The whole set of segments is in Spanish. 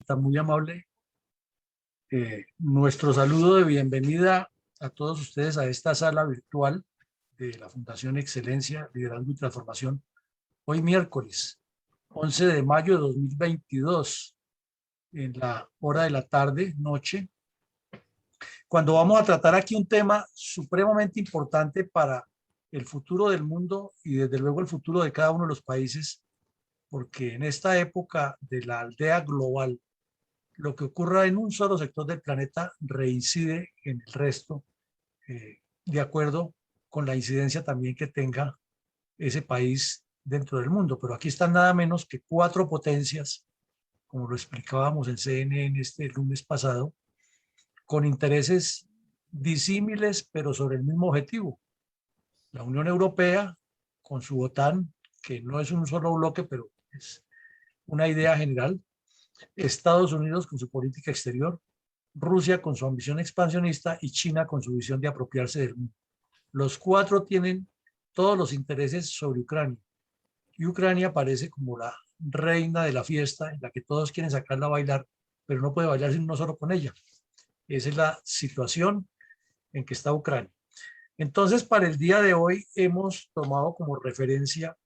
Está muy amable. Nuestro saludo de bienvenida a todos ustedes a esta sala virtual de la Fundación Excelencia, Liderazgo y Transformación. Hoy miércoles, 11 de mayo de 2022, en la hora de la tarde, noche, cuando vamos a tratar aquí un tema supremamente importante para el futuro del mundo y desde luego el futuro de cada uno de los países, porque en esta época de la aldea global, lo que ocurra en un solo sector del planeta reincide en el resto, de acuerdo con la incidencia también que tenga ese país dentro del mundo. Pero aquí están nada menos que cuatro potencias, como lo explicábamos en CNN este lunes pasado, con intereses disímiles, pero sobre el mismo objetivo. La Unión Europea, con su OTAN, que no es un solo bloque, pero es una idea general. Estados Unidos con su política exterior, Rusia con su ambición expansionista y China con su visión de apropiarse del mundo. Los cuatro tienen todos los intereses sobre Ucrania. Y Ucrania parece como la reina de la fiesta en la que todos quieren sacarla a bailar, pero no puede bailar sino solo con ella. Esa es la situación en que está Ucrania. Entonces, para el día de hoy hemos tomado como referencia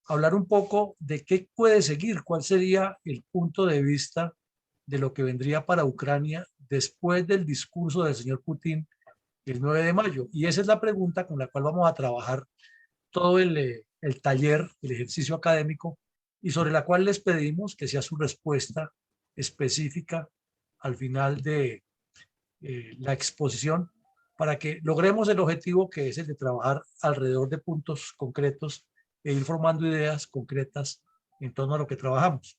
hablar un poco de qué puede seguir, cuál sería el punto de vista de lo que vendría para Ucrania después del discurso del señor Putin el 9 de mayo. Y esa es la pregunta con la cual vamos a trabajar todo el taller, el ejercicio académico, y sobre la cual les pedimos que sea su respuesta específica al final de la exposición para que logremos el objetivo que es el de trabajar alrededor de puntos concretos e ir formando ideas concretas en torno a lo que trabajamos.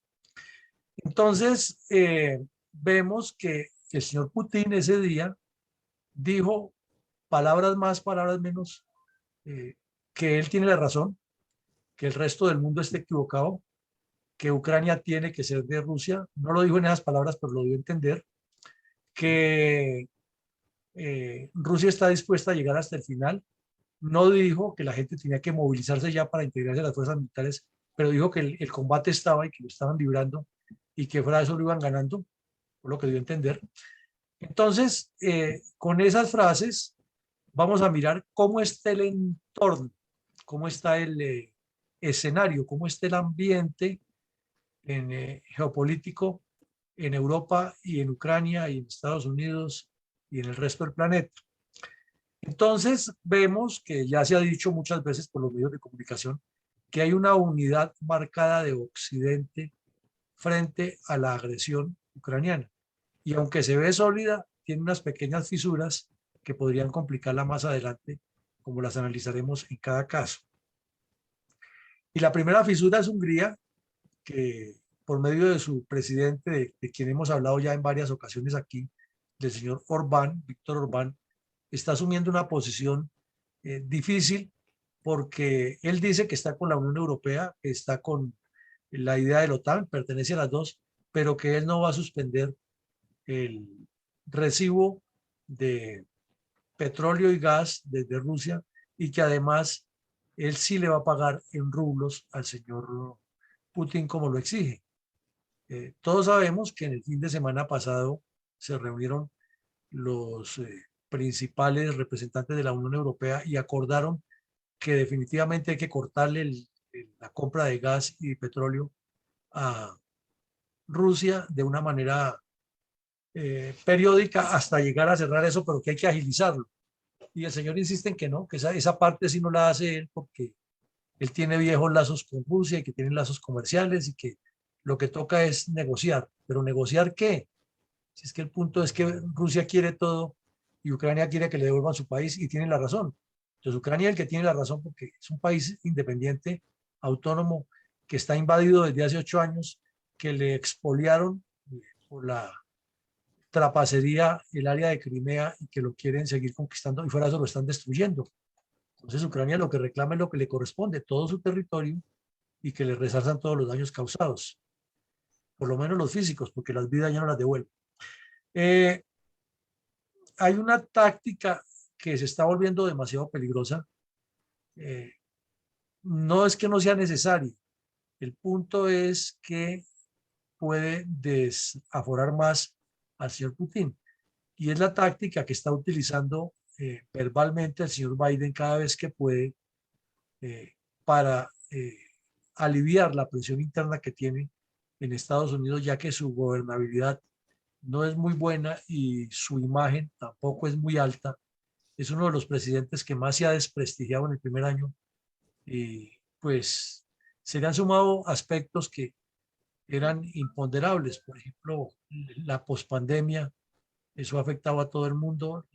Entonces, vemos que el señor Putin ese día dijo palabras más, palabras menos, que él tiene la razón, que el resto del mundo esté equivocado, que Ucrania tiene que ser de Rusia. No lo dijo en esas palabras, pero lo dio a entender, que Rusia está dispuesta a llegar hasta el final. No dijo que la gente tenía que movilizarse ya para integrarse a las fuerzas militares, pero dijo que el combate estaba y que lo estaban librando y que fuera de eso lo iban ganando, por lo que dio a entender. Entonces, con esas frases, vamos a mirar cómo está el entorno, cómo está el escenario, cómo está el ambiente en, geopolítico en Europa y en Ucrania y en Estados Unidos y en el resto del planeta. Entonces vemos que ya se ha dicho muchas veces por los medios de comunicación que hay una unidad marcada de Occidente frente a la agresión ucraniana. Y aunque se ve sólida, tiene unas pequeñas fisuras que podrían complicarla más adelante, como las analizaremos en cada caso. Y la primera fisura es Hungría, que por medio de su presidente, de quien hemos hablado ya en varias ocasiones aquí, del señor Orbán, Víctor Orbán, está asumiendo una posición difícil porque él dice que está con la Unión Europea, que está con la idea de la OTAN, pertenece a las dos, pero que él no va a suspender el recibo de petróleo y gas desde Rusia y que además él sí le va a pagar en rublos al señor Putin como lo exige. Todos sabemos que en el fin de semana pasado se reunieron los principales representantes de la Unión Europea y acordaron que definitivamente hay que cortarle la compra de gas y de petróleo a Rusia de una manera periódica hasta llegar a cerrar eso, pero que hay que agilizarlo. Y el señor insiste en que no, que esa parte sí no la hace él porque él tiene viejos lazos con Rusia y que tiene lazos comerciales y que lo que toca es negociar. ¿Pero negociar qué? Si es que el punto es que Rusia quiere todo y Ucrania quiere que le devuelvan su país y tiene la razón. Entonces Ucrania es el que tiene la razón porque es un país independiente, autónomo, que está invadido desde hace 8 años, que le expoliaron por la trapacería el área de Crimea y que lo quieren seguir conquistando y fuera de eso lo están destruyendo. Entonces Ucrania lo que reclama es lo que le corresponde, todo su territorio y que le resarzan todos los daños causados, por lo menos los físicos, porque las vidas ya no las devuelven. Eh, Hay una táctica que se está volviendo demasiado peligrosa. Eh, no es que no sea necesario. El punto es que puede desaforar más al señor Putin. Y es la táctica que está utilizando verbalmente el señor Biden cada vez que puede para aliviar la presión interna que tiene en Estados Unidos, ya que su gobernabilidad no es muy buena y su imagen tampoco es muy alta. Es uno de los presidentes que más se ha desprestigiado en el primer año y pues se le han sumado aspectos que eran imponderables. Por ejemplo, la pospandemia, eso ha afectado a todo el mundo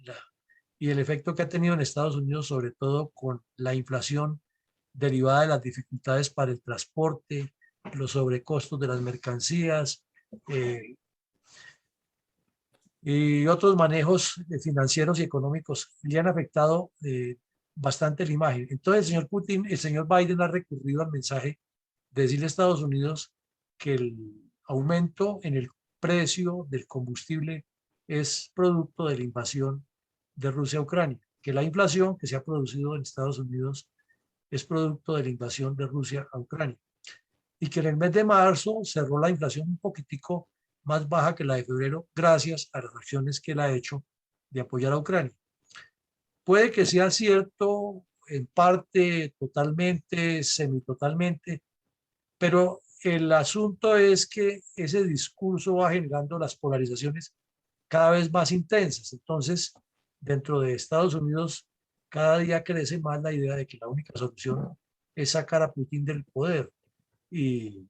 y el efecto que ha tenido en Estados Unidos, sobre todo con la inflación derivada de las dificultades para el transporte, los sobrecostos de las mercancías, eh, y otros manejos financieros y económicos le han afectado bastante la imagen. Entonces, el señor Biden ha recurrido al mensaje de decirle a Estados Unidos que el aumento en el precio del combustible es producto de la invasión de Rusia a Ucrania, que la inflación que se ha producido en Estados Unidos es producto de la invasión de Rusia a Ucrania y que en el mes de marzo cerró la inflación un poquitico más baja que la de febrero gracias a las acciones que él ha hecho de apoyar a Ucrania. Puede que sea cierto en parte, totalmente, semitotalmente, pero el asunto es que ese discurso va generando las polarizaciones cada vez más intensas. Entonces, dentro de Estados Unidos, cada día crece más la idea de que la única solución es sacar a Putin del poder y,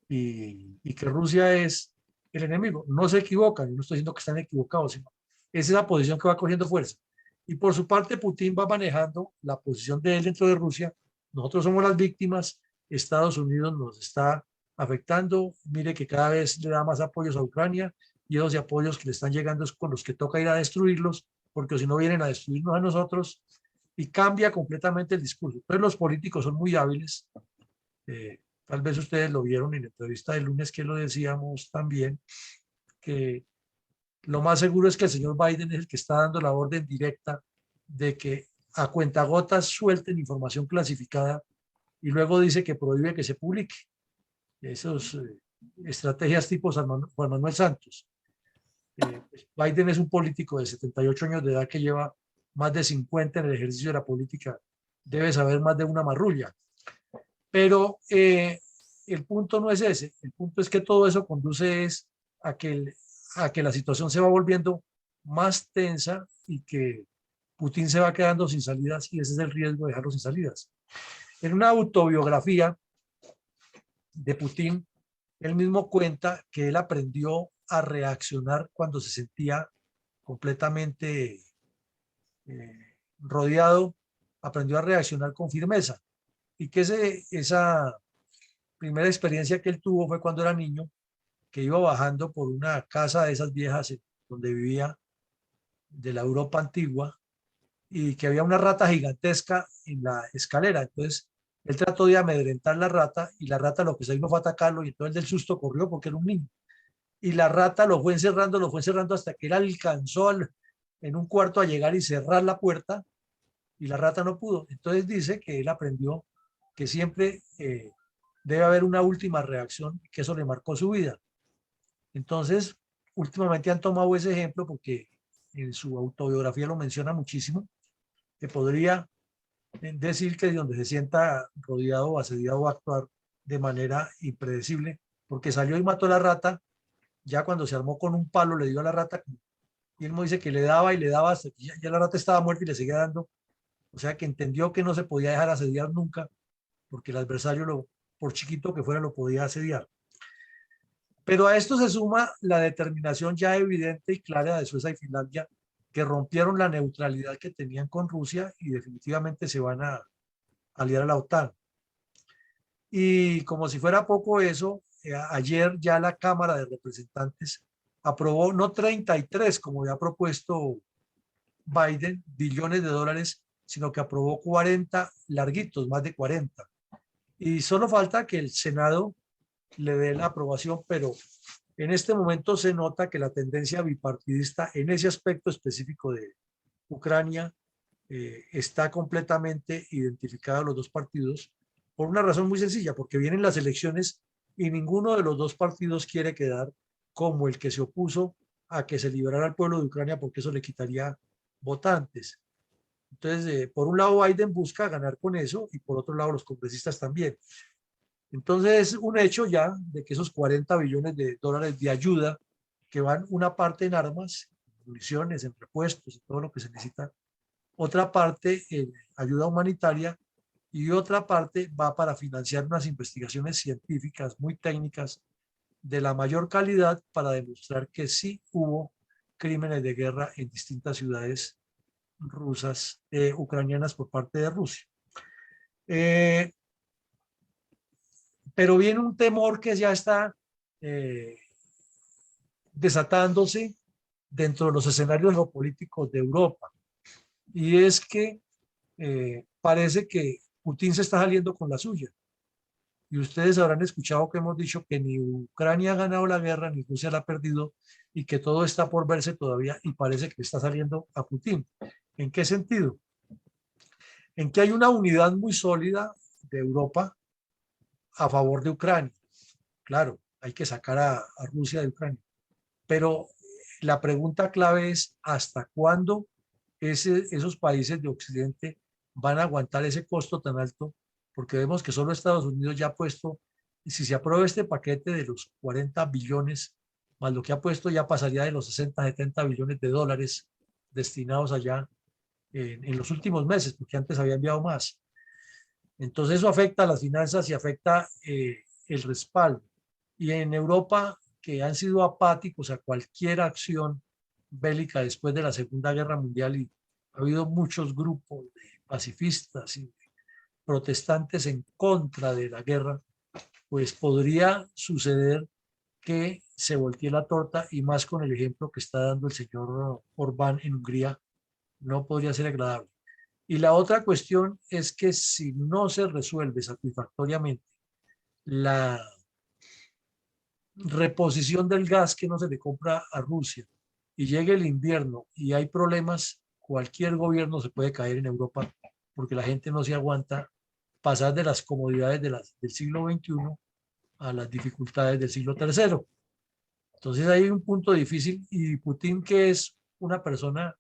y que Rusia es el enemigo. No se equivocan, no estoy diciendo que están equivocados, sino es esa posición que va cogiendo fuerza. Y por su parte, Putin va manejando la posición de él dentro de Rusia. Nosotros somos las víctimas, Estados Unidos nos está afectando. Mire que cada vez le da más apoyos a Ucrania y esos apoyos que le están llegando es con los que toca ir a destruirlos, porque si no vienen a destruirnos a nosotros y cambia completamente el discurso. Entonces los políticos son muy hábiles. Tal vez ustedes lo vieron en la entrevista del lunes que lo decíamos también, que lo más seguro es que el señor Biden es el que está dando la orden directa de que a cuentagotas suelten información clasificada y luego dice que prohíbe que se publique. Esas estrategias tipo Juan Manuel Santos. Biden es un político de 78 años de edad que lleva más de 50 en el ejercicio de la política. Debe saber más de una marrulla. Pero el punto no es ese. El punto es que todo eso conduce es a que la situación se va volviendo más tensa y que Putin se va quedando sin salidas y ese es el riesgo de dejarlo sin salidas. En una autobiografía de Putin, él mismo cuenta que él aprendió a reaccionar cuando se sentía completamente rodeado, aprendió a reaccionar con firmeza y que esa primera experiencia que él tuvo fue cuando era niño, que iba bajando por una casa de esas viejas donde vivía de la Europa antigua y que había una rata gigantesca en la escalera. Entonces, él trató de amedrentar la rata y la rata lo que se hizo fue atacarlo y entonces del susto corrió porque era un niño. Y la rata lo fue encerrando hasta que él alcanzó en un cuarto a llegar y cerrar la puerta y la rata no pudo. Entonces dice que él aprendió que siempre debe haber una última reacción, que eso le marcó su vida. Entonces, últimamente han tomado ese ejemplo porque en su autobiografía lo menciona muchísimo, que podría decir que donde se sienta rodeado o asediado va a actuar de manera impredecible, porque salió y mató a la rata, ya cuando se armó con un palo le dio a la rata, y él me dice que le daba y le daba hasta que ya la rata estaba muerta y le seguía dando, o sea que entendió que no se podía dejar asediar nunca, porque el adversario, por chiquito que fuera, lo podía asediar. Pero a esto se suma la determinación ya evidente y clara de Suecia y Finlandia, que rompieron la neutralidad que tenían con Rusia y definitivamente se van a aliar a la OTAN. Y como si fuera poco eso, ayer ya la Cámara de Representantes aprobó no 33 como había propuesto Biden, billones de dólares, sino que aprobó 40 larguitos, más de 40. Y solo falta que el Senado le dé la aprobación, pero en este momento se nota que la tendencia bipartidista en ese aspecto específico de Ucrania está completamente identificada a los dos partidos por una razón muy sencilla, porque vienen las elecciones y ninguno de los dos partidos quiere quedar como el que se opuso a que se liberara al pueblo de Ucrania porque eso le quitaría votantes. Entonces, por un lado Biden busca ganar con eso y por otro lado los congresistas también. Entonces, un hecho ya de que esos 40 billones de dólares de ayuda, que van una parte en armas, municiones, en repuestos y todo lo que se necesita, otra parte en ayuda humanitaria y otra parte va para financiar unas investigaciones científicas muy técnicas de la mayor calidad para demostrar que sí hubo crímenes de guerra en distintas ciudades rusas, ucranianas por parte de Rusia. Eh, pero viene un temor que ya está eh, desatándose dentro de los escenarios geopolíticos de Europa, y es que parece que Putin se está saliendo con la suya. Y ustedes habrán escuchado que hemos dicho que ni Ucrania ha ganado la guerra, ni Rusia la ha perdido, y que todo está por verse todavía, y parece que está saliendo a Putin. ¿En qué sentido? En que hay una unidad muy sólida de Europa a favor de Ucrania. Claro, hay que sacar a Rusia de Ucrania. Pero la pregunta clave es, ¿hasta cuándo esos países de Occidente van a aguantar ese costo tan alto? Porque vemos que solo Estados Unidos ya ha puesto, si se aprueba este paquete de los 40 billones, más lo que ha puesto, ya pasaría de los 60, 70 billones de dólares destinados allá en los últimos meses, porque antes había enviado más. Entonces eso afecta a las finanzas y afecta el respaldo. Y en Europa, que han sido apáticos a cualquier acción bélica después de la Segunda Guerra Mundial, y ha habido muchos grupos de pacifistas y protestantes en contra de la guerra, pues podría suceder que se voltee la torta, y más con el ejemplo que está dando el señor Orbán en Hungría, no podría ser agradable. Y la otra cuestión es que si no se resuelve satisfactoriamente la reposición del gas que no se le compra a Rusia y llegue el invierno y hay problemas, cualquier gobierno se puede caer en Europa, porque la gente no se aguanta pasar de las comodidades del siglo XXI a las dificultades del siglo III. Entonces hay un punto difícil, y Putin, que es una persona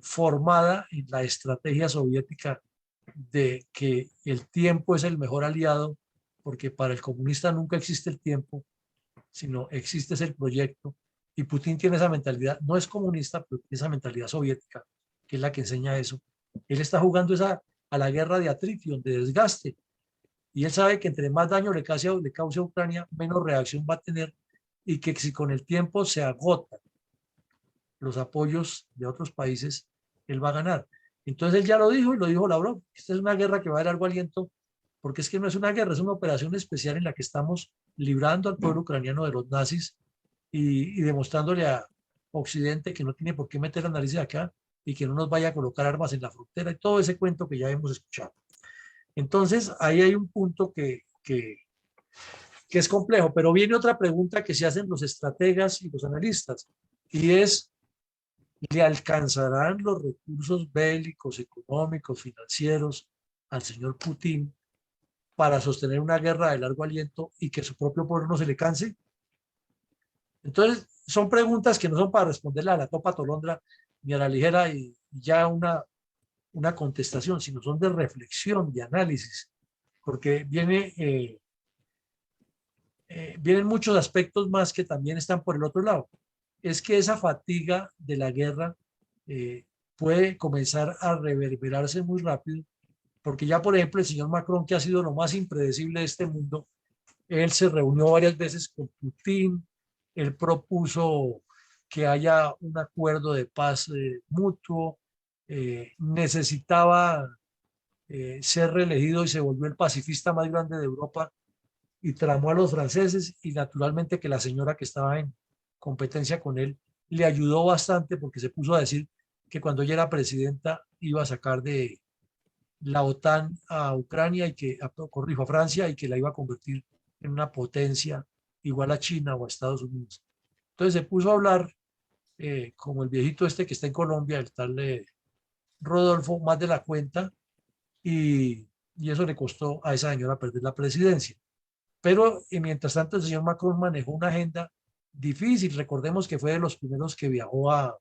formada en la estrategia soviética de que el tiempo es el mejor aliado, porque para el comunista nunca existe el tiempo, sino existe el proyecto. Y Putin tiene esa mentalidad, no es comunista, pero tiene esa mentalidad soviética, que es la que enseña eso. Él está jugando a la guerra de atrición, de desgaste, y él sabe que entre más daño le cause a Ucrania, menos reacción va a tener, y que si con el tiempo se agotan los apoyos de otros países, él va a ganar. Entonces él ya lo dijo, y lo dijo Lavrov: esta es una guerra que va a dar largo aliento, porque es que no es una guerra, es una operación especial en la que estamos librando al pueblo ucraniano de los nazis, y demostrándole a Occidente que no tiene por qué meter la nariz acá, y que no nos vaya a colocar armas en la frontera, y todo ese cuento que ya hemos escuchado. Entonces ahí hay un punto que es complejo, pero viene otra pregunta que se hacen los estrategas y los analistas, y es: ¿le alcanzarán los recursos bélicos, económicos, financieros al señor Putin para sostener una guerra de largo aliento y que su propio pueblo no se le canse? Entonces, son preguntas que no son para responderle a la topa tolondra ni a la ligera y ya una contestación, sino son de reflexión, de análisis, porque vienen muchos aspectos más que también están por el otro lado. Es que esa fatiga de la guerra eh, puede comenzar a reverberarse muy rápido, porque ya, por ejemplo, el señor Macron, que ha sido lo más impredecible de este mundo, él se reunió varias veces con Putin, él propuso que haya un acuerdo de paz mutuo, necesitaba ser reelegido y se volvió el pacifista más grande de Europa, y tramó a los franceses, y naturalmente que la señora que estaba en competencia con él le ayudó bastante, porque se puso a decir que cuando ella era presidenta iba a sacar de la OTAN a Ucrania, y que, corrijo, a Francia, y que la iba a convertir en una potencia igual a China o a Estados Unidos. Entonces se puso a hablar como el viejito este que está en Colombia, el tal Rodolfo, más de la cuenta, y eso le costó a esa señora perder la presidencia. Pero mientras tanto el señor Macron manejó una agenda difícil. Recordemos que fue de los primeros que viajó a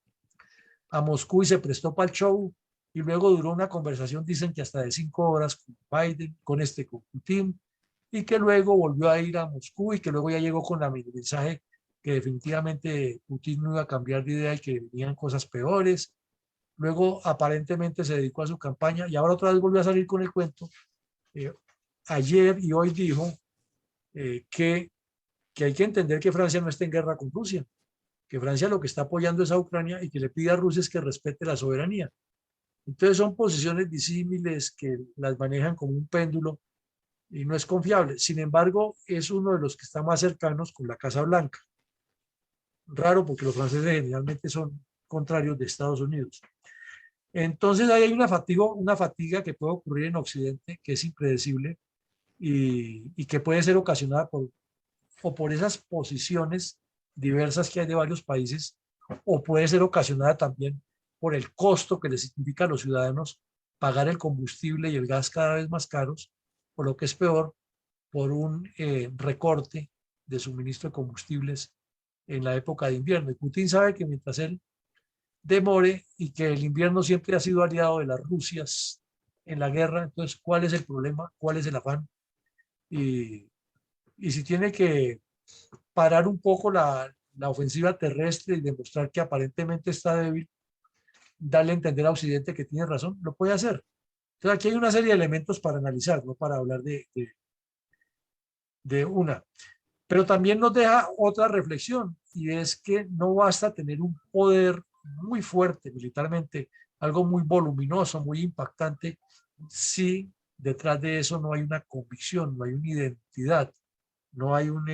Moscú y se prestó para el show, y luego duró una conversación, dicen que hasta de 5 horas con Biden, con Putin, y que luego volvió a ir a Moscú y que luego ya llegó con el mensaje que definitivamente Putin no iba a cambiar de idea y que venían cosas peores. Luego aparentemente se dedicó a su campaña y ahora otra vez volvió a salir con el cuento. Eh, Ayer y hoy dijo que hay que entender que Francia no está en guerra con Rusia, que Francia lo que está apoyando es a Ucrania y que le pide a Rusia es que respete la soberanía. Entonces son posiciones disímiles que las manejan como un péndulo y no es confiable. Sin embargo, es uno de los que está más cercanos con la Casa Blanca. Raro porque los franceses generalmente son contrarios de Estados Unidos. Entonces ahí hay una fatiga que puede ocurrir en Occidente que es impredecible y que puede ser ocasionada por esas posiciones diversas que hay de varios países, o puede ser ocasionada también por el costo que les significa a los ciudadanos pagar el combustible y el gas cada vez más caros, por lo que es peor, por un recorte de suministro de combustibles en la época de invierno. Y Putin sabe que mientras él demore y que el invierno siempre ha sido aliado de las Rusias en la guerra, entonces, ¿cuál es el problema? ¿Cuál es el afán? Y, y si tiene que parar un poco la ofensiva terrestre y demostrar que aparentemente está débil, darle a entender a Occidente que tiene razón, lo puede hacer. Entonces aquí hay una serie de elementos para analizar, no para hablar de una. Pero también nos deja otra reflexión, y es que no basta tener un poder muy fuerte militarmente, algo muy voluminoso, muy impactante, si detrás de eso no hay una convicción, no hay una identidad, no hay un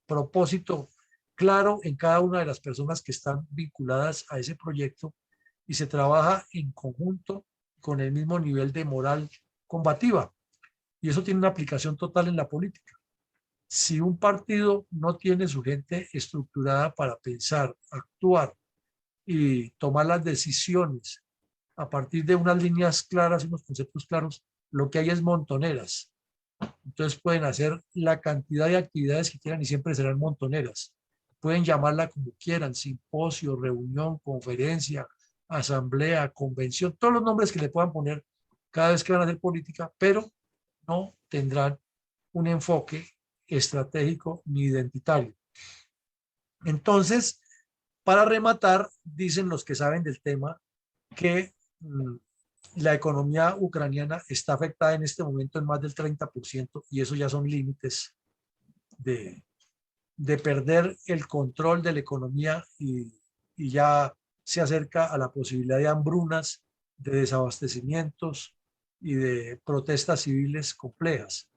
propósito claro en cada una de las personas que están vinculadas a ese proyecto y se trabaja en conjunto con el mismo nivel de moral combativa. Y eso tiene una aplicación total en la política. Si un partido no tiene su gente estructurada para pensar, actuar y tomar las decisiones a partir de unas líneas claras y unos conceptos claros, lo que hay es montoneras. Entonces pueden hacer la cantidad de actividades que quieran y siempre serán montoneras. Pueden llamarla como quieran: simposio, reunión, conferencia, asamblea, convención, todos los nombres que le puedan poner cada vez que van a hacer política, pero no tendrán un enfoque estratégico ni identitario. Entonces, para rematar, dicen los que saben del tema que la economía ucraniana está afectada en este momento en más del 30%, y eso ya son límites de, de perder el control de la economía y ya se acerca a la posibilidad de hambrunas, de desabastecimientos y de protestas civiles complejas.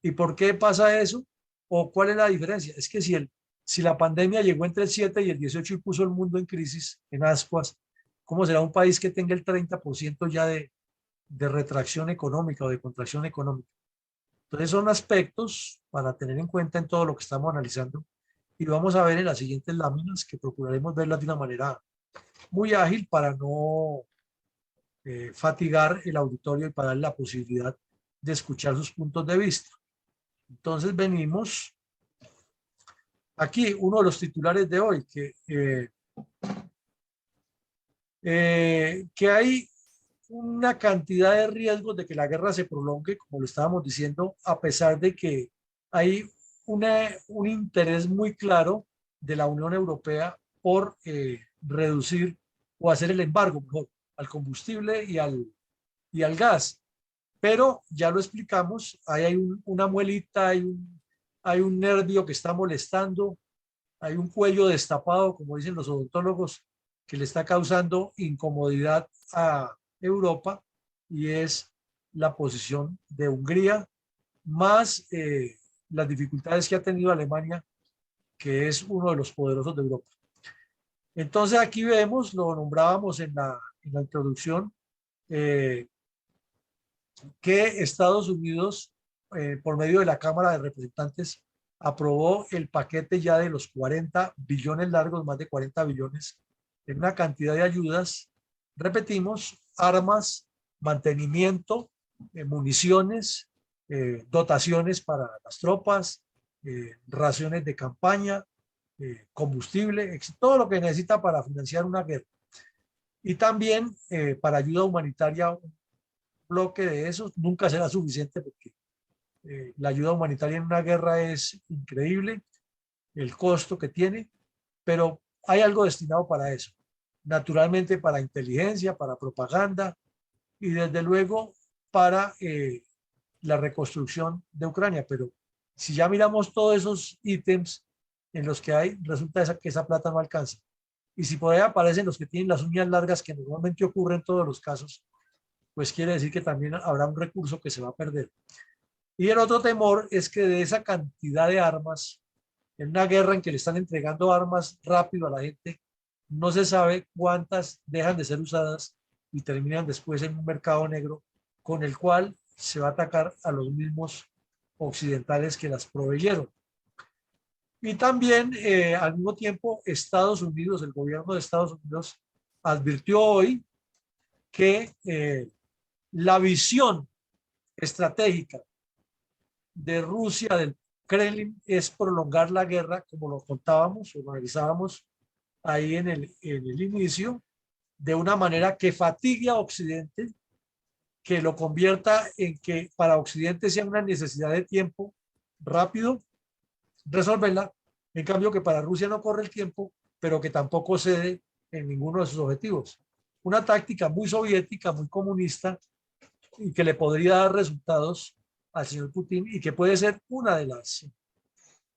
¿Y por qué pasa eso? ¿O cuál es la diferencia? Es que si la pandemia llegó entre el 7 y el 18 y puso el mundo en crisis, en ascuas, ¿cómo será un país que tenga el 30% ya de retracción económica o de contracción económica? Entonces son aspectos para tener en cuenta en todo lo que estamos analizando, y vamos a ver en las siguientes láminas, que procuraremos verlas de una manera muy ágil para no fatigar el auditorio y para darle la posibilidad de escuchar sus puntos de vista. Entonces venimos aquí, uno de los titulares de hoy, que hay una cantidad de riesgos de que la guerra se prolongue, como lo estábamos diciendo, a pesar de que hay un interés muy claro de la Unión Europea por reducir o hacer el embargo mejor al combustible y al gas. Pero ya lo explicamos, ahí hay una muelita, hay un nervio que está molestando, hay un cuello destapado, como dicen los odontólogos, que le está causando incomodidad a Europa, y es la posición de Hungría, más las dificultades que ha tenido Alemania, que es uno de los poderosos de Europa. Entonces aquí vemos, lo nombrábamos en la introducción, eh, que Estados Unidos, por medio de la Cámara de Representantes, aprobó el paquete ya de los 40 billones largos, más de 40 billones, en una cantidad de ayudas, repetimos, armas, mantenimiento, municiones, dotaciones para las tropas, raciones de campaña, combustible, todo lo que necesita para financiar una guerra. Y también para ayuda humanitaria, un bloque de esos nunca será suficiente porque la ayuda humanitaria en una guerra es increíble, el costo que tiene, pero hay algo destinado para eso. Naturalmente para inteligencia, para propaganda y desde luego para la reconstrucción de Ucrania. Pero si ya miramos todos esos ítems en los que hay, resulta que esa plata no alcanza. Y si por ahí aparecen los que tienen las uñas largas, que normalmente ocurre en todos los casos, pues quiere decir que también habrá un recurso que se va a perder. Y el otro temor es que de esa cantidad de armas, en una guerra en que le están entregando armas rápido a la gente, no se sabe cuántas dejan de ser usadas y terminan después en un mercado negro con el cual se va a atacar a los mismos occidentales que las proveyeron. Y también, al mismo tiempo, Estados Unidos, el gobierno de Estados Unidos, advirtió hoy que la visión estratégica de Rusia, del Kremlin, es prolongar la guerra, como lo contábamos o lo analizábamos ahí en el inicio, de una manera que fatigue a Occidente, que lo convierta en que para Occidente sea una necesidad de tiempo rápido resolverla, en cambio que para Rusia no corre el tiempo, pero que tampoco cede en ninguno de sus objetivos. Una táctica muy soviética, muy comunista, y que le podría dar resultados al señor Putin y que puede ser una de las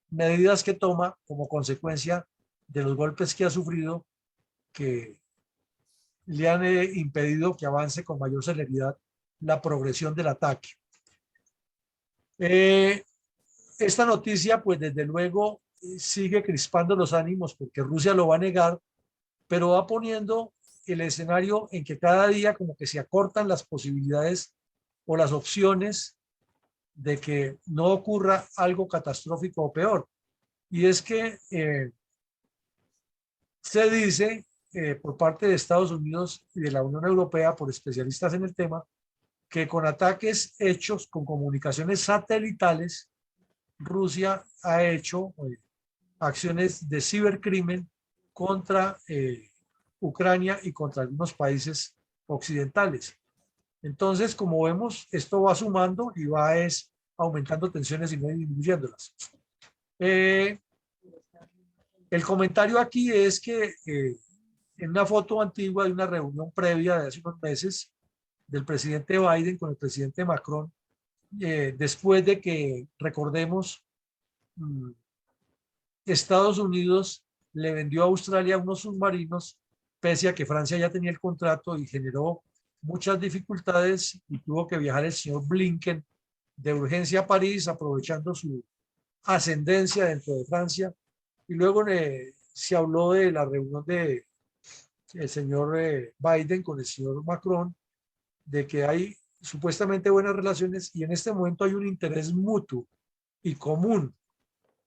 medidas que toma como consecuencia de los golpes que ha sufrido, que le han impedido que avance con mayor celeridad la progresión del ataque. Esta noticia, pues desde luego, sigue crispando los ánimos porque Rusia lo va a negar, pero va poniendo el escenario en que cada día como que se acortan las posibilidades o las opciones de que no ocurra algo catastrófico o peor. Y es que se dice por parte de Estados Unidos y de la Unión Europea, por especialistas en el tema, que con ataques hechos con comunicaciones satelitales, Rusia ha hecho acciones de cibercrimen contra Ucrania y contra algunos países occidentales. Entonces, como vemos, esto va sumando y va aumentando tensiones y no disminuyéndolas. El comentario aquí es que en una foto antigua de una reunión previa de hace unos meses del presidente Biden con el presidente Macron, después de que, recordemos, Estados Unidos le vendió a Australia unos submarinos, pese a que Francia ya tenía el contrato y generó muchas dificultades y tuvo que viajar el señor Blinken de urgencia a París, aprovechando su ascendencia dentro de Francia. Y luego se habló de la reunión de el señor Biden con el señor Macron, de que hay supuestamente buenas relaciones y en este momento hay un interés mutuo y común,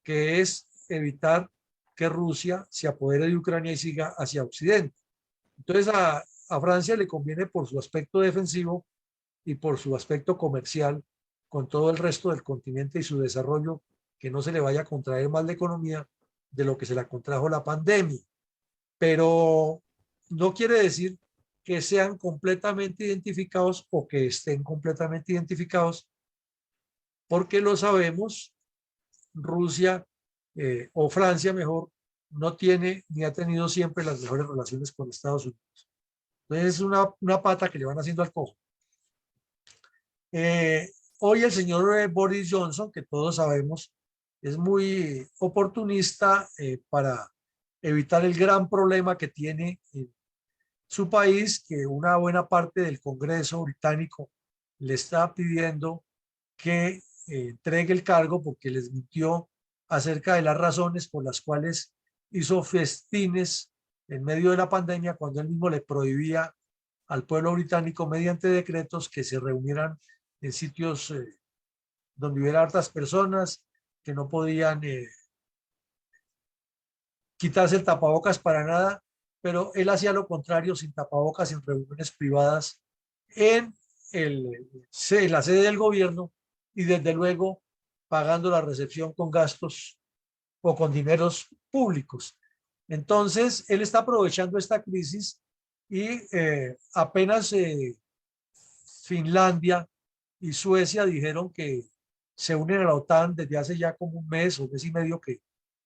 que es evitar que Rusia se apodere de Ucrania y siga hacia Occidente. Entonces a Francia le conviene por su aspecto defensivo y por su aspecto comercial con todo el resto del continente y su desarrollo, que no se le vaya a contraer más la economía de lo que se la contrajo la pandemia. Pero no quiere decir que sean completamente identificados o que estén completamente identificados, porque lo sabemos, Rusia o Francia mejor, no tiene ni ha tenido siempre las mejores relaciones con Estados Unidos. Entonces es una pata que le van haciendo al cojo. Hoy el señor Boris Johnson, que todos sabemos, es muy oportunista para evitar el gran problema que tiene su país, que una buena parte del Congreso británico le está pidiendo que entregue el cargo porque les mintió acerca de las razones por las cuales hizo festines en medio de la pandemia cuando él mismo le prohibía al pueblo británico mediante decretos que se reunieran en sitios donde hubiera hartas personas, que no podían quitarse el tapabocas para nada, pero él hacía lo contrario, sin tapabocas, en reuniones privadas en la sede del gobierno y desde luego pagando la recepción con gastos o con dineros públicos. Entonces, él está aprovechando esta crisis y apenas Finlandia y Suecia dijeron que se unen a la OTAN desde hace ya como un mes o mes y medio que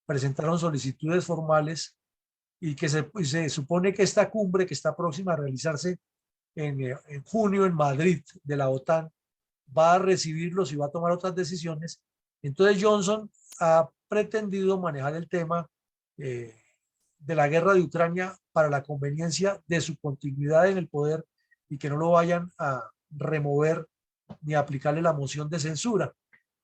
presentaron solicitudes formales y que se supone que esta cumbre que está próxima a realizarse en junio en Madrid de la OTAN va a recibirlos y va a tomar otras decisiones. Entonces Johnson ha pretendido manejar el tema de la guerra de Ucrania para la conveniencia de su continuidad en el poder y que no lo vayan a remover ni a aplicarle la moción de censura.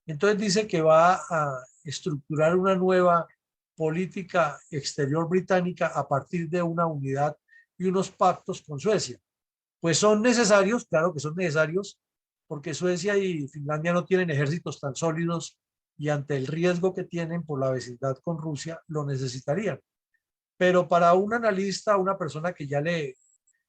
Entonces dice que va a estructurar una nueva política exterior británica a partir de una unidad y unos pactos con Suecia. Pues son necesarios, claro que son necesarios, porque Suecia y Finlandia no tienen ejércitos tan sólidos y ante el riesgo que tienen por la vecindad con Rusia, lo necesitarían. Pero para un analista, una persona que ya le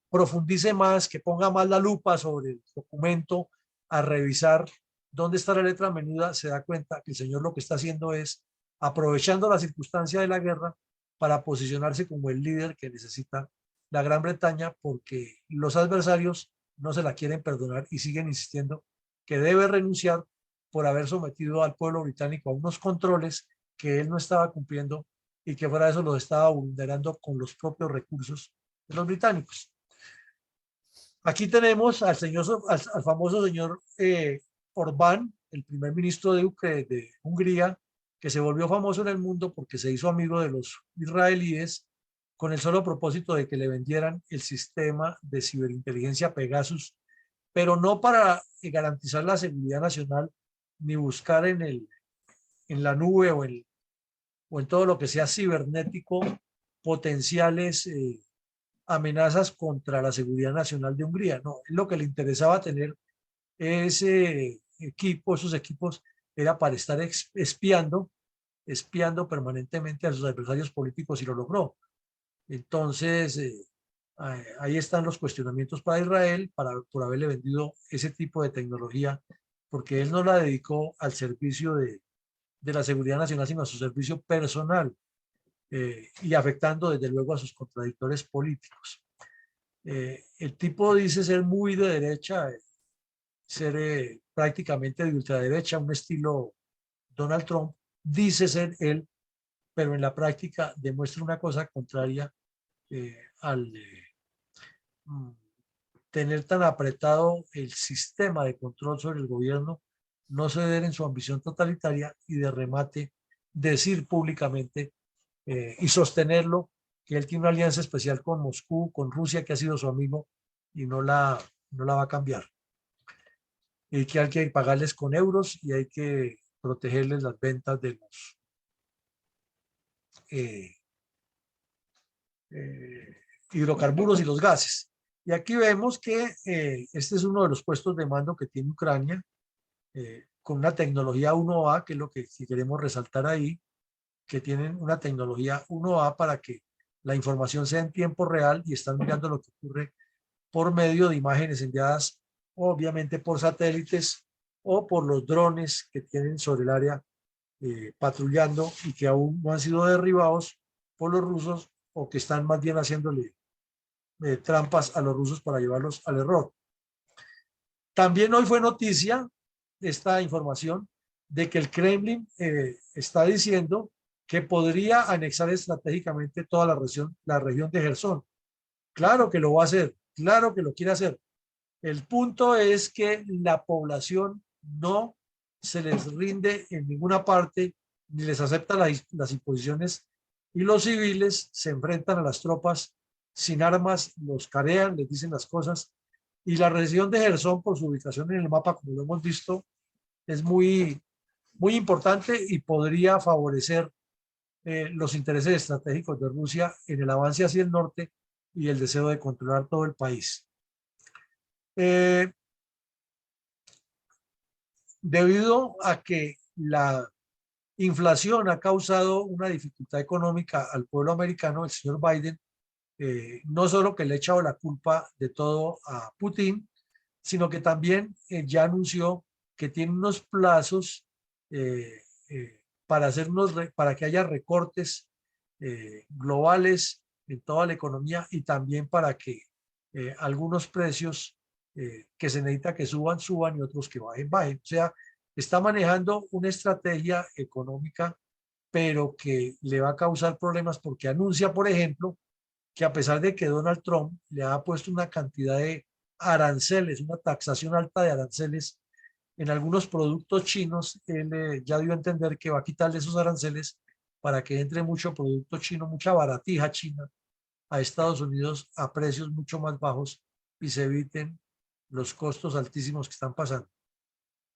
profundice más, que ponga más la lupa sobre el documento, a revisar dónde está la letra menuda, se da cuenta que el señor lo que está haciendo es aprovechando la circunstancia de la guerra para posicionarse como el líder que necesita la Gran Bretaña, porque los adversarios no se la quieren perdonar y siguen insistiendo que debe renunciar por haber sometido al pueblo británico a unos controles que él no estaba cumpliendo y que fuera de eso los estaba vulnerando con los propios recursos de los británicos. Aquí tenemos al señor, al famoso señor Orbán, el primer ministro de Hungría, que se volvió famoso en el mundo porque se hizo amigo de los israelíes con el solo propósito de que le vendieran el sistema de ciberinteligencia Pegasus, pero no para garantizar la seguridad nacional ni buscar en la nube o en todo lo que sea cibernético potenciales amenazas contra la seguridad nacional de Hungría. No, lo que le interesaba tener ese equipo, esos equipos, era para estar espiando permanentemente a sus adversarios políticos y lo logró. Entonces, ahí están los cuestionamientos para Israel por haberle vendido ese tipo de tecnología, porque él no la dedicó al servicio de la seguridad nacional, sino a su servicio personal y afectando desde luego a sus contradictores políticos. El tipo dice ser muy de derecha, ser prácticamente de ultraderecha, un estilo Donald Trump, dice ser él, pero en la práctica demuestra una cosa contraria al tener tan apretado el sistema de control sobre el gobierno, no ceder en su ambición totalitaria y de remate decir públicamente y sostenerlo que él tiene una alianza especial con Moscú, con Rusia, que ha sido su amigo y no la va a cambiar. Y que hay que pagarles con euros y hay que protegerles las ventas de los hidrocarburos y los gases. Y aquí vemos que este es uno de los puestos de mando que tiene Ucrania, con una tecnología 1A, que es lo que si queremos resaltar ahí, que tienen una tecnología 1A para que la información sea en tiempo real y están mirando lo que ocurre por medio de imágenes enviadas obviamente por satélites o por los drones que tienen sobre el área patrullando y que aún no han sido derribados por los rusos o que están más bien haciéndole trampas a los rusos para llevarlos al error. También hoy fue noticia esta información de que el Kremlin está diciendo que podría anexar estratégicamente toda la región de Gerson. Claro que lo va a hacer, claro que lo quiere hacer. El punto es que la población no se les rinde en ninguna parte ni les acepta las imposiciones y los civiles se enfrentan a las tropas sin armas, los carean, les dicen las cosas y la región de Gerson por su ubicación en el mapa, como lo hemos visto, es muy importante y podría favorecer los intereses estratégicos de Rusia en el avance hacia el norte y el deseo de controlar todo el país. Debido a que la inflación ha causado una dificultad económica al pueblo americano, el señor Biden no solo que le ha echado la culpa de todo a Putin, sino que también ya anunció que tiene unos plazos eh, para, para que haya recortes globales en toda la economía y también para que algunos precios que se necesita que suban, suban y otros que bajen, bajen. O sea, está manejando una estrategia económica, pero que le va a causar problemas porque anuncia, por ejemplo, que a pesar de que Donald Trump le ha puesto una cantidad de aranceles, una taxación alta de aranceles en algunos productos chinos, él ya dio a entender que va a quitarle esos aranceles para que entre mucho producto chino, mucha baratija china a Estados Unidos a precios mucho más bajos y se eviten los costos altísimos que están pasando.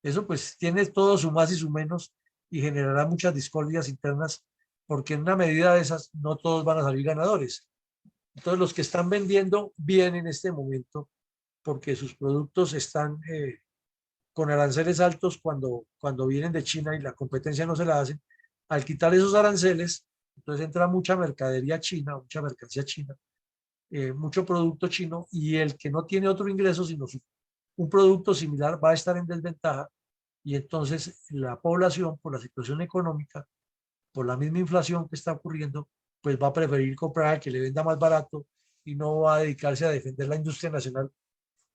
Eso pues tiene todo su más y su menos y generará muchas discordias internas porque en una medida de esas no todos van a salir ganadores. Entonces los que están vendiendo bien en este momento porque sus productos están con aranceles altos cuando vienen de China y la competencia no se la hacen, al quitar esos aranceles, entonces entra mucha mercadería china, mucha mercancía china, mucho producto chino y el que no tiene otro ingreso sino un producto similar va a estar en desventaja y entonces la población por la situación económica, por la misma inflación que está ocurriendo, pues va a preferir comprar al que le venda más barato y no va a dedicarse a defender la industria nacional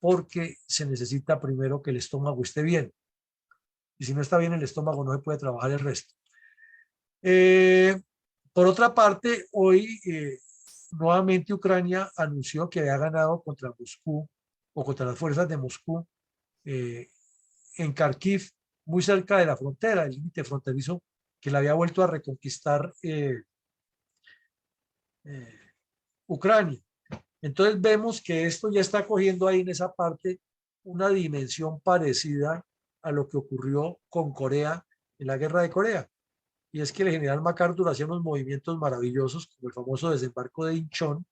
porque se necesita primero que el estómago esté bien. Y si no está bien el estómago, no se puede trabajar el resto. Eh, por otra parte, hoy nuevamente Ucrania anunció que había ganado contra Moscú o contra las fuerzas de Moscú eh, en Kharkiv, muy cerca de la frontera, el límite fronterizo que le había vuelto a reconquistar eh, Ucrania. Entonces vemos que esto ya está cogiendo ahí en esa parte una dimensión parecida a lo que ocurrió con Corea en la guerra de Corea. Y es que el general MacArthur hacía unos movimientos maravillosos, como el famoso desembarco de Incheon,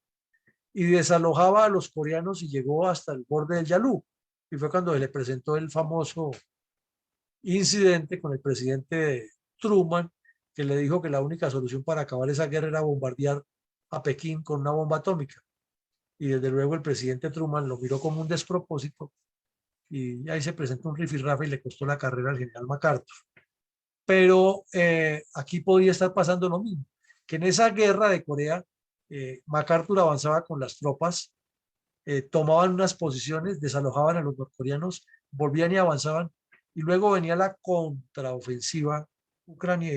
y desalojaba a los coreanos y llegó hasta el borde del Yalu. Y fue cuando se le presentó el famoso incidente con el presidente Truman, que le dijo que la única solución para acabar esa guerra era bombardear a Pekín con una bomba atómica. Y desde luego el presidente Truman lo miró como un despropósito y ahí se presentó un rifirrafe y le costó la carrera al general MacArthur. Pero aquí podía estar pasando lo mismo, que en esa guerra de Corea, MacArthur avanzaba con las tropas, tomaban unas posiciones, desalojaban a los norcoreanos, volvían y avanzaban, y luego venía la contraofensiva ucrania,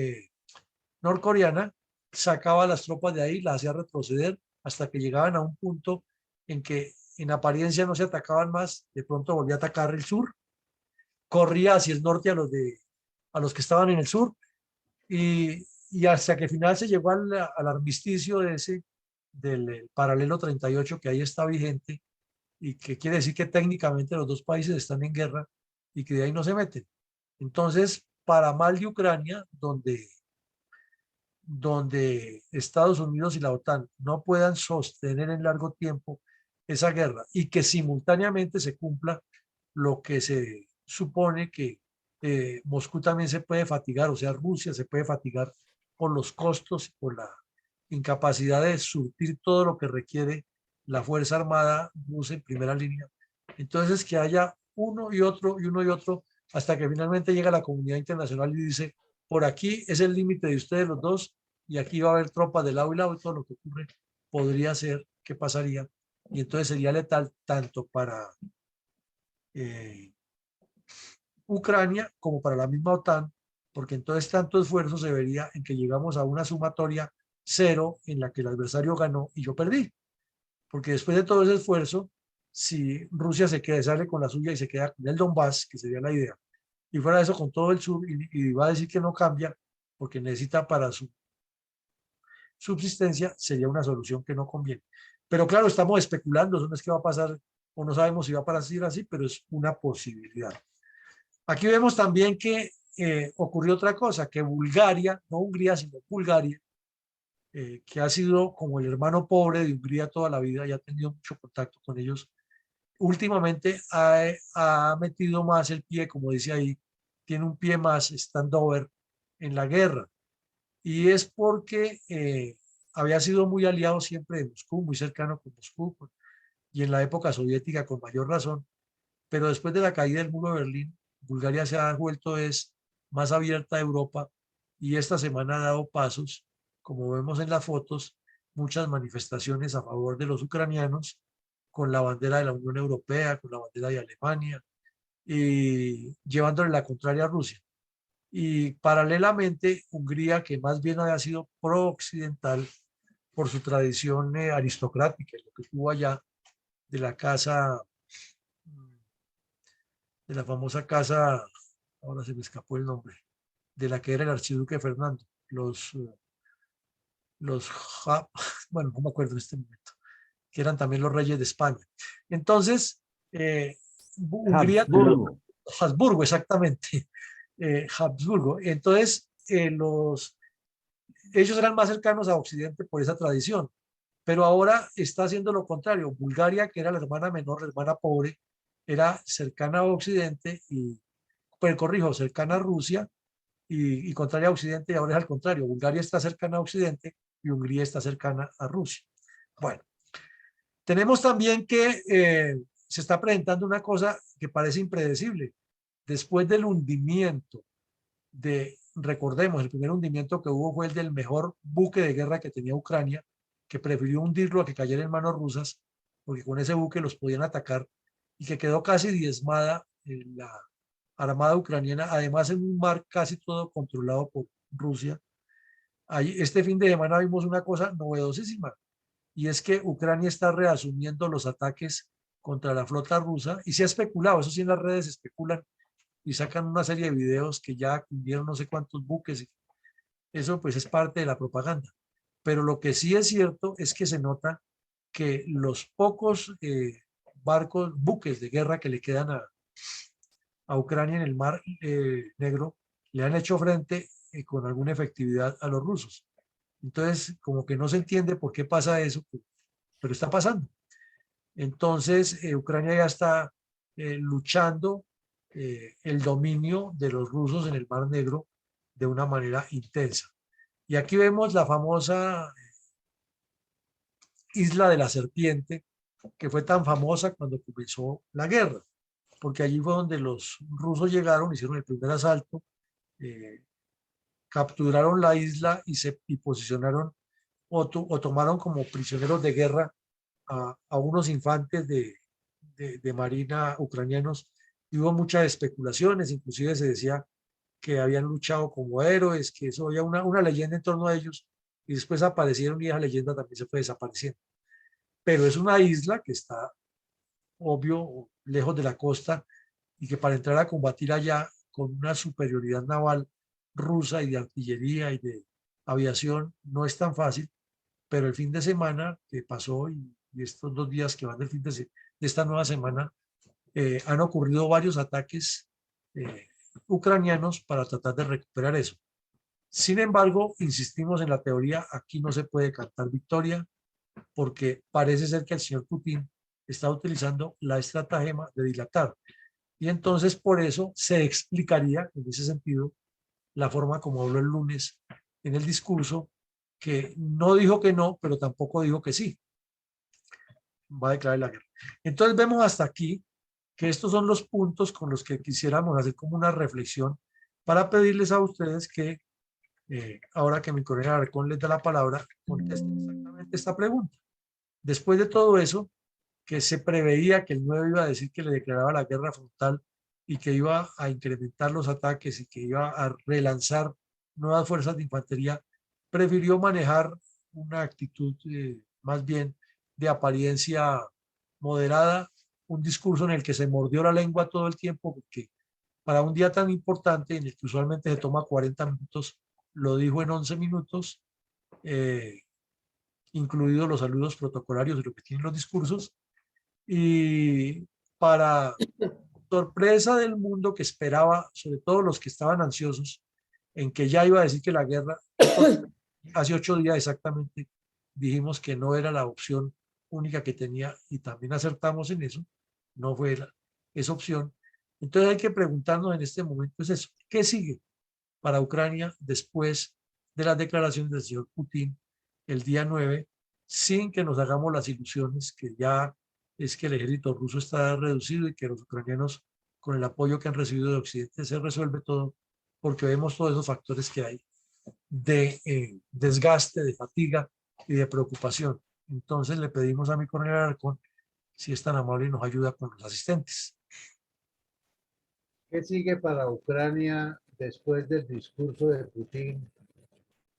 norcoreana, sacaba a las tropas de ahí, las hacía retroceder hasta que llegaban a un punto en que en apariencia no se atacaban más, de pronto volvía a atacar el sur, corría hacia el norte a los que estaban en el sur y hasta que al final se llegó al armisticio de ese del paralelo 38 que ahí está vigente y que quiere decir que técnicamente los dos países están en guerra y que de ahí no se meten. Entonces, para mal de Ucrania, donde Estados Unidos y la OTAN no puedan sostener en largo tiempo esa guerra y que simultáneamente se cumpla lo que se supone que Moscú también se puede fatigar, o sea, Rusia se puede fatigar por los costos, por la incapacidad de surtir todo lo que requiere la Fuerza Armada rusa en primera línea. Entonces, que haya uno y otro y uno y otro hasta que finalmente llega la comunidad internacional y dice, por aquí es el límite de ustedes los dos y aquí va a haber tropas de lado y lado y todo lo que ocurre podría ser que pasaría y entonces sería letal tanto para eh, Ucrania como para la misma OTAN, porque entonces tanto esfuerzo se vería en que llegamos a una sumatoria cero en la que el adversario ganó y yo perdí, porque después de todo ese esfuerzo, si Rusia se queda, sale con la suya y se queda con el Donbass, que sería la idea, y fuera de eso con todo el sur y va a decir que no cambia porque necesita para su subsistencia, sería una solución que no conviene. Pero claro, estamos especulando, eso no es que va a pasar o no sabemos si va a pasar así, pero es una posibilidad. Aquí vemos también que ocurrió otra cosa, que Bulgaria, no Hungría, sino Bulgaria, que ha sido como el hermano pobre de Hungría toda la vida y ha tenido mucho contacto con ellos, últimamente ha metido más el pie, como dice ahí, tiene un pie más standover en la guerra. Y es porque había sido muy aliado siempre de Moscú, muy cercano con Moscú, y en la época soviética con mayor razón, pero después de la caída del muro de Berlín, Bulgaria se ha vuelto es más abierta de Europa, y esta semana ha dado pasos, como vemos en las fotos, muchas manifestaciones a favor de los ucranianos, con la bandera de la Unión Europea, con la bandera de Alemania, y llevándole la contraria a Rusia. Y paralelamente, Hungría, que más bien había sido pro-occidental por su tradición aristocrática, lo que tuvo allá de la casa, de la famosa casa, ahora se me escapó el nombre, de la que era el archiduque Fernando, los bueno, no me acuerdo en este momento, que eran también los reyes de España. Entonces, Hungría, Habsburgo. Habsburgo, exactamente, Habsburgo. Entonces, ellos eran más cercanos a Occidente por esa tradición, pero ahora está haciendo lo contrario. Bulgaria, que era la hermana menor, la hermana pobre, era cercana a Occidente y, pues corrijo, cercana a Rusia y contraria a Occidente, y ahora es al contrario. Bulgaria está cercana a Occidente y Hungría está cercana a Rusia. Bueno, tenemos también que se está presentando una cosa que parece impredecible. Después del hundimiento recordemos, el primer hundimiento que hubo fue el del mejor buque de guerra que tenía Ucrania, que prefirió hundirlo a que cayera en manos rusas, porque con ese buque los podían atacar, y que quedó casi diezmada la armada ucraniana, además en un mar casi todo controlado por Rusia. Este fin de semana vimos una cosa novedosísima, y es que Ucrania está reasumiendo los ataques contra la flota rusa, y se ha especulado, eso sí en las redes especulan, y sacan una serie de videos que ya hundieron no sé cuántos buques, y eso pues es parte de la propaganda. Pero lo que sí es cierto es que se nota que los pocos buques de guerra que le quedan a Ucrania en el mar Negro le han hecho frente con alguna efectividad a los rusos. Entonces, como que no se entiende por qué pasa eso, pero está pasando. Entonces, Ucrania ya está luchando el dominio de los rusos en el Mar Negro de una manera intensa. Y aquí vemos la famosa Isla de la Serpiente, que fue tan famosa cuando comenzó la guerra, porque allí fue donde los rusos llegaron, hicieron el primer asalto, eh, capturaron la isla y posicionaron o tomaron como prisioneros de guerra a unos infantes de marina ucranianos, y hubo muchas especulaciones, inclusive se decía que habían luchado como héroes, que eso había una leyenda en torno a ellos, y después aparecieron y esa leyenda también se fue desapareciendo. Pero es una isla que está, obvio, lejos de la costa, y que para entrar a combatir allá con una superioridad naval rusa y de artillería y de aviación no es tan fácil, pero el fin de semana que pasó y estos 2 días que van del de esta nueva semana, han ocurrido varios ataques ucranianos para tratar de recuperar eso. Sin embargo, insistimos en la teoría, aquí no se puede cantar victoria, porque parece ser que el señor Putin está utilizando la estratagema de dilatar. Y entonces por eso se explicaría, en ese sentido, la forma como habló el lunes en el discurso, que no dijo que no, pero tampoco dijo que sí. Va a declarar la guerra. Entonces vemos hasta aquí que estos son los puntos con los que quisiéramos hacer como una reflexión para pedirles a ustedes que, ahora que mi colega Arcón les da la palabra, contesten exactamente esta pregunta. Después de todo eso, que se preveía que el 9 iba a decir que le declaraba la guerra frontal y que iba a incrementar los ataques y que iba a relanzar nuevas fuerzas de infantería, prefirió manejar una actitud más bien de apariencia moderada, un discurso en el que se mordió la lengua todo el tiempo, porque para un día tan importante en el que usualmente se toma 40 minutos, lo dijo en 11 minutos, incluidos los saludos protocolarios de lo que tienen los discursos, y para sorpresa del mundo que esperaba, sobre todo los que estaban ansiosos, en que ya iba a decir que la guerra, hace 8 días exactamente, dijimos que no era la opción única que tenía, y también acertamos en eso, no fue esa opción. Entonces hay que preguntarnos en este momento, es eso, ¿qué sigue para Ucrania después de las declaraciones del señor Putin el día 9, sin que nos hagamos las ilusiones que ya es que el ejército ruso está reducido y que los ucranianos, con el apoyo que han recibido de Occidente, se resuelve todo? porque vemos todos esos factores que hay de desgaste, de fatiga y de preocupación. Entonces le pedimos a mi coronel Alarcón si es tan amable y nos ayuda con los asistentes. ¿Qué sigue para Ucrania después del discurso de Putin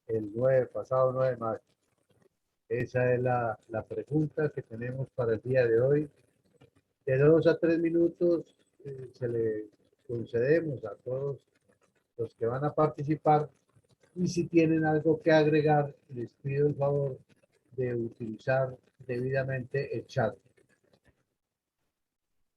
el pasado 9 de mayo? Esa es la pregunta que tenemos para el día de hoy. De 2 a 3 minutos se le concedemos a todos los que van a participar, y si tienen algo que agregar, les pido el favor de utilizar debidamente el chat.